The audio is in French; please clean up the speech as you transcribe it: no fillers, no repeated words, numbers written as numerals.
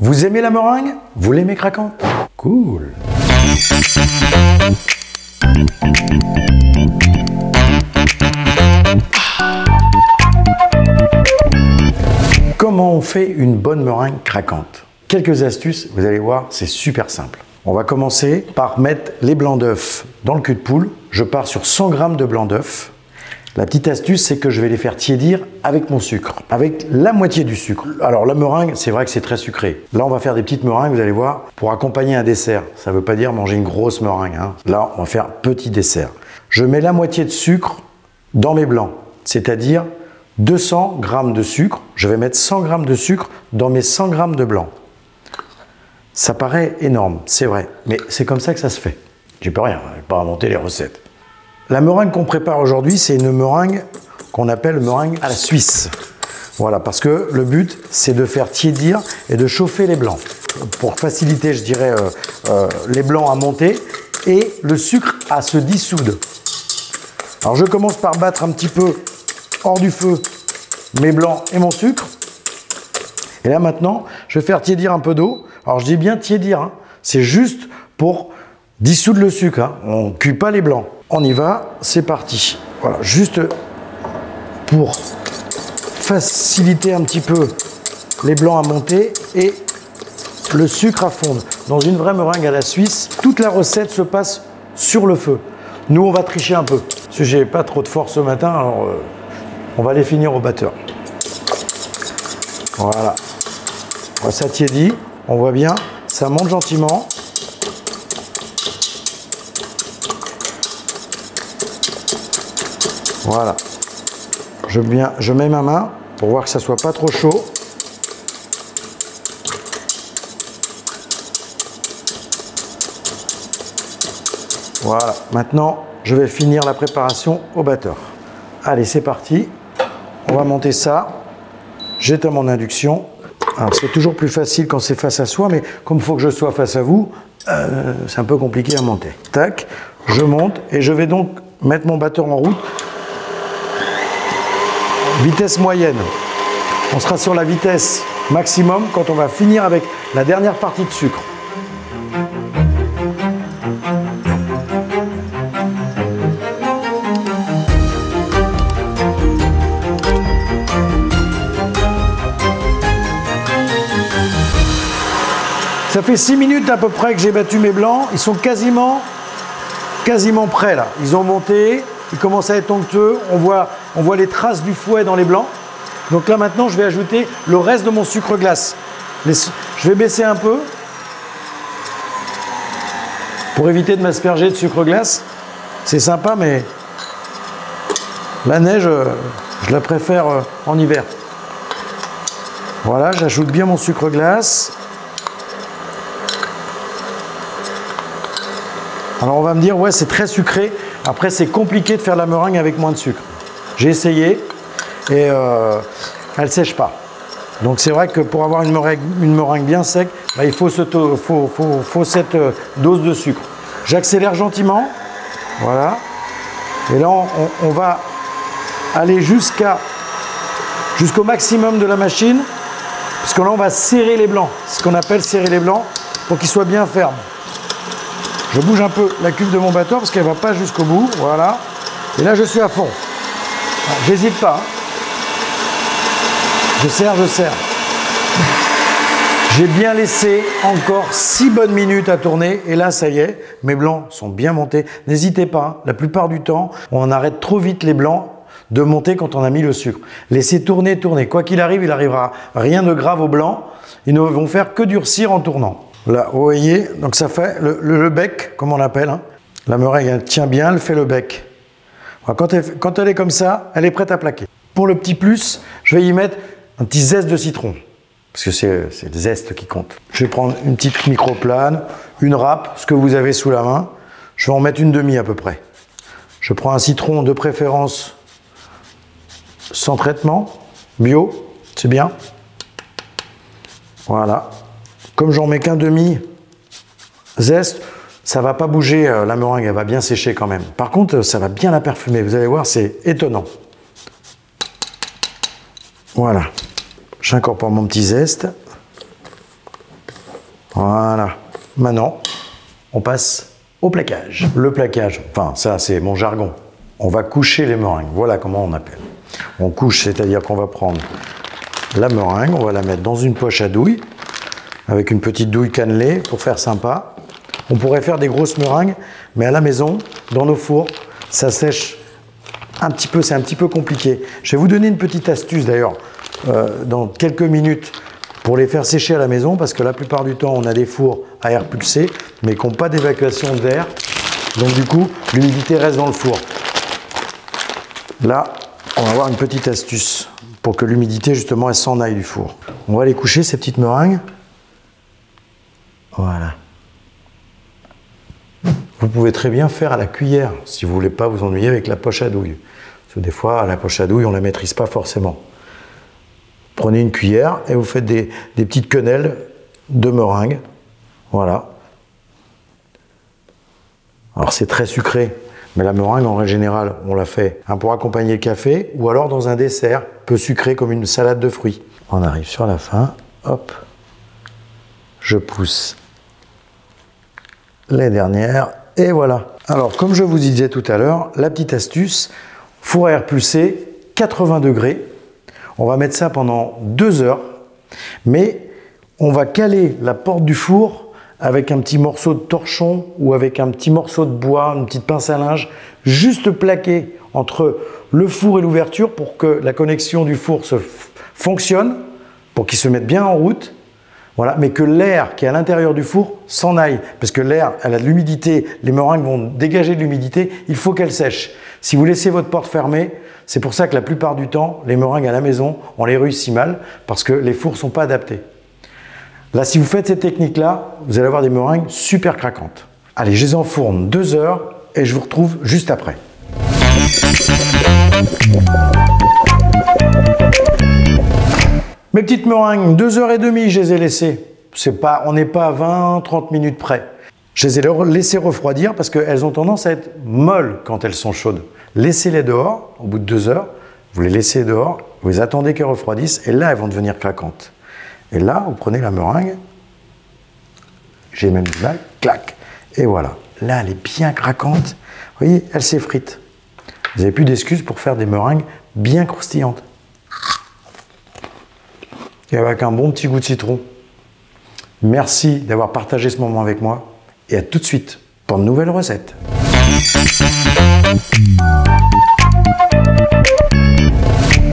Vous aimez la meringue? Vous l'aimez craquante? Cool. Comment on fait une bonne meringue craquante? Quelques astuces, vous allez voir, c'est super simple. On va commencer par mettre les blancs d'œufs dans le cul de poule. Je pars sur 100 g de blancs d'œufs. La petite astuce, c'est que je vais les faire tiédir avec mon sucre, avec la moitié du sucre. Alors la meringue, c'est vrai que c'est très sucré. Là, on va faire des petites meringues, vous allez voir, pour accompagner un dessert. Ça ne veut pas dire manger une grosse meringue, hein. Là, on va faire petit dessert. Je mets la moitié de sucre dans mes blancs, c'est-à-dire 200 g de sucre. Je vais mettre 100 g de sucre dans mes 100 g de blanc. Ça paraît énorme, c'est vrai, mais c'est comme ça que ça se fait. J'y peux rien, je vais pas inventer les recettes. La meringue qu'on prépare aujourd'hui, c'est une meringue qu'on appelle meringue à la suisse. Voilà, parce que le but, c'est de faire tiédir et de chauffer les blancs. Pour faciliter, je dirais, les blancs à monter et le sucre à se dissoudre. Alors, je commence par battre un petit peu hors du feu mes blancs et mon sucre. Et là, maintenant, je vais faire tiédir un peu d'eau. Alors, je dis bien tiédir, hein. C'est juste pour dissoudre le sucre, hein. On ne cuit pas les blancs. On y va, c'est parti. Voilà, juste pour faciliter un petit peu les blancs à monter et le sucre à fondre. Dans une vraie meringue à la suisse, toute la recette se passe sur le feu. Nous, on va tricher un peu. Parce que j'ai pas trop de force ce matin, alors on va les finir au batteur. Voilà. Ça tiédit, on voit bien, ça monte gentiment. Voilà, je mets ma main pour voir que ça ne soit pas trop chaud. Voilà, maintenant je vais finir la préparation au batteur. Allez, c'est parti, on va monter ça. J'éteins mon induction. C'est toujours plus facile quand c'est face à soi, mais comme il faut que je sois face à vous, c'est un peu compliqué à monter. Tac, je monte et je vais donc mettre mon batteur en route. Vitesse moyenne. On sera sur la vitesse maximum quand on va finir avec la dernière partie de sucre. Ça fait 6 minutes à peu près que j'ai battu mes blancs. Ils sont quasiment prêts là. Ils ont monté. Il commence à être onctueux, on voit les traces du fouet dans les blancs. Donc là maintenant, je vais ajouter le reste de mon sucre glace. Je vais baisser un peu pour éviter de m'asperger de sucre glace. C'est sympa, mais la neige, je la préfère en hiver. Voilà, j'ajoute bien mon sucre glace. Alors on va me dire, ouais, c'est très sucré. Après, c'est compliqué de faire la meringue avec moins de sucre. J'ai essayé et elle ne sèche pas. Donc c'est vrai que pour avoir une meringue bien sec, bah, il faut cette dose de sucre. J'accélère gentiment. Voilà. Et là, on va aller jusqu'au maximum de la machine. Parce que là, on va serrer les blancs. C'est ce qu'on appelle serrer les blancs pour qu'ils soient bien fermes. Je bouge un peu la cuve de mon batteur parce qu'elle ne va pas jusqu'au bout. Voilà. Et là, je suis à fond. J'hésite pas. Hein. Je serre. J'ai bien laissé encore 6 bonnes minutes à tourner. Et là, ça y est, mes blancs sont bien montés. N'hésitez pas. Hein. La plupart du temps, on arrête trop vite les blancs de monter quand on a mis le sucre. Laissez tourner. Quoi qu'il arrive, il n'arrivera rien de grave aux blancs. Ils ne vont faire que durcir en tournant. Là, vous voyez, donc ça fait le bec, comme on l'appelle. Hein. La meringue, elle tient bien, elle fait le bec. Quand elle est comme ça, elle est prête à plaquer. Pour le petit plus, je vais y mettre un petit zeste de citron. Parce que c'est le zeste qui compte. Je vais prendre une petite microplane, une râpe, ce que vous avez sous la main. Je vais en mettre une demi à peu près. Je prends un citron de préférence sans traitement, bio, c'est bien. Voilà. Comme j'en mets qu'un demi zeste, ça ne va pas bouger, la meringue, elle va bien sécher quand même. Par contre, ça va bien la parfumer, vous allez voir, c'est étonnant. Voilà, j'incorpore mon petit zeste. Voilà. Maintenant, on passe au plaquage. Le plaquage, enfin ça c'est mon jargon. On va coucher les meringues. Voilà comment on appelle. On couche, c'est-à-dire qu'on va prendre la meringue, on va la mettre dans une poche à douille, avec une petite douille cannelée pour faire sympa. On pourrait faire des grosses meringues, mais à la maison, dans nos fours, ça sèche un petit peu, c'est un petit peu compliqué. Je vais vous donner une petite astuce d'ailleurs, dans quelques minutes, pour les faire sécher à la maison, parce que la plupart du temps, on a des fours à air pulsé, mais qui n'ont pas d'évacuation d'air. Donc du coup, l'humidité reste dans le four. Là, on va avoir une petite astuce pour que l'humidité, justement, elle s'en aille du four. On va les coucher, ces petites meringues. Voilà. Vous pouvez très bien faire à la cuillère, si vous ne voulez pas vous ennuyer avec la poche à douille. Parce que des fois, la poche à douille, on ne la maîtrise pas forcément. Prenez une cuillère et vous faites des petites quenelles de meringue. Voilà. Alors c'est très sucré, mais la meringue en règle générale, on la fait pour accompagner le café ou alors dans un dessert peu sucré comme une salade de fruits. On arrive sur la fin, hop, je pousse les dernières et voilà. Alors comme je vous disais tout à l'heure, la petite astuce, four à air pulsé, 80 degrés. On va mettre ça pendant 2 heures, mais on va caler la porte du four avec un petit morceau de torchon ou avec un petit morceau de bois, une petite pince à linge, juste plaqué entre le four et l'ouverture pour que la connexion du four fonctionne, pour qu'il se mette bien en route, voilà, mais que l'air qui est à l'intérieur du four s'en aille, parce que l'air, elle a de l'humidité, les meringues vont dégager de l'humidité, il faut qu'elle sèche. Si vous laissez votre porte fermée, c'est pour ça que la plupart du temps, les meringues à la maison, on les réussit mal, parce que les fours ne sont pas adaptés. Là, si vous faites cette technique-là, vous allez avoir des meringues super craquantes. Allez, je les enfourne 2 heures et je vous retrouve juste après. Mes petites meringues, 2h30, je les ai laissées. On n'est pas à 20-30 minutes près. Je les ai laissées refroidir parce qu'elles ont tendance à être molles quand elles sont chaudes. Laissez-les dehors, au bout de 2 heures, vous les laissez dehors, vous les attendez qu'elles refroidissent et là, elles vont devenir craquantes. Et là, vous prenez la meringue, j'ai même du mal, clac, et voilà. Là, elle est bien craquante. Vous voyez, elle s'effrite. Vous n'avez plus d'excuses pour faire des meringues bien croustillantes. Et avec un bon petit goût de citron. Merci d'avoir partagé ce moment avec moi et à tout de suite pour de nouvelles recettes.